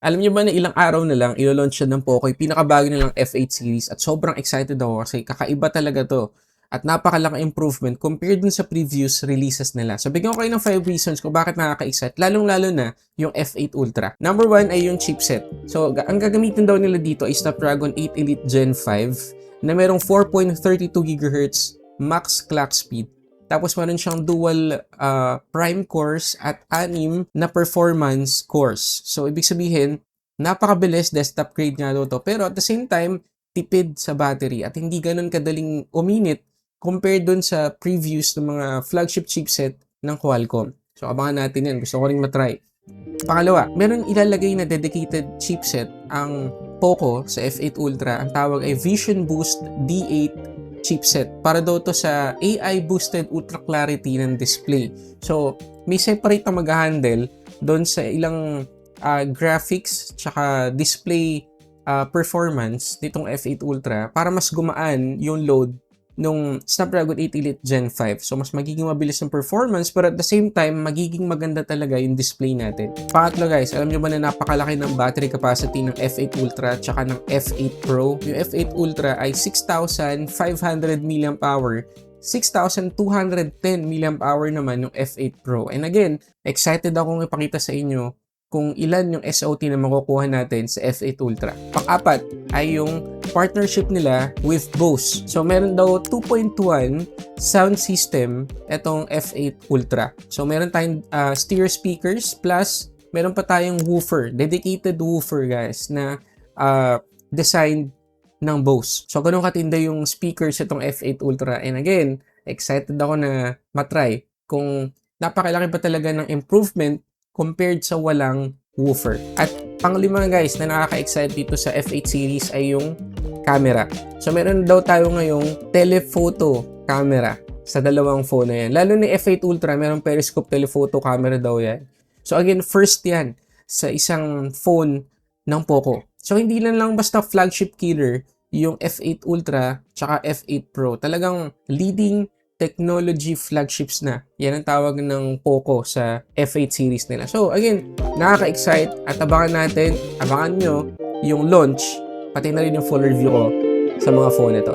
Alam niyo ba na ilang araw na lang ilo-launch siya ng Poco, yung pinakabago nilang F8 series at sobrang excited ako kasi kakaiba talaga to at napakalaking improvement compared dun sa previous releases nila. So bigyan ko kayo ng 5 reasons kung bakit nakaka-excite, lalong-lalo na yung F8 Ultra. Number 1 ay yung chipset. So ang gagamitin daw nila dito ay Snapdragon 8 Elite Gen 5 na merong 4.32 GHz max clock speed. Tapos meron siyang dual prime cores at 6 na performance cores. So ibig sabihin, napakabilis desktop grade nga daw to. Pero at the same time, tipid sa battery at hindi ganun kadaling uminit compared dun sa previous ng mga flagship chipset ng Qualcomm. So abangan natin yan. Gusto ko ring matry. Pangalawa, meron ilalagay na dedicated chipset ang Poco sa F8 Ultra. Ang tawag ay Vision Boost D8 chipset para daw to sa AI boosted ultra clarity ng display. So, may separate na mag-handle doon sa ilang graphics tsaka display performance nitong F8 Ultra para mas gumaan yung load nung Snapdragon 8 Elite Gen 5. So, mas magiging mabilis ng performance pero at the same time, magiging maganda talaga yung display natin. Pangatlo guys, alam nyo ba na napakalaki ng battery capacity ng F8 Ultra tsaka ng F8 Pro? Yung F8 Ultra ay 6,500 mAh, 6,210 mAh naman yung F8 Pro. And again, excited akong ipakita sa inyo kung ilan yung SOT na makukuha natin sa F8 Ultra. Pang-apat ay yung partnership nila with Bose. So, meron daw 2.1 sound system itong F8 Ultra. So, meron tayong stereo speakers plus meron pa tayong woofer, dedicated woofer guys na designed ng Bose. So, ganun katinda yung speakers itong F8 Ultra. And again, excited ako na matry kung napakalaki pa talaga ng improvement compared sa walang woofer. At panglima guys na nakaka-excite dito sa F8 series ay yung camera. So meron daw tayo ngayong telephoto camera sa dalawang phone na yan. Lalo ni F8 Ultra, merong periscope telephoto camera daw yan. So again, first yan sa isang phone ng Poco. So hindi lang basta flagship killer yung F8 Ultra tsaka F8 Pro. Talagang leading technology flagships na. Yan ang tawag ng Poco sa F8 series nila. So again, nakaka-excite at abangan nyo yung launch, pati na rin yung full review ko sa mga phone nito.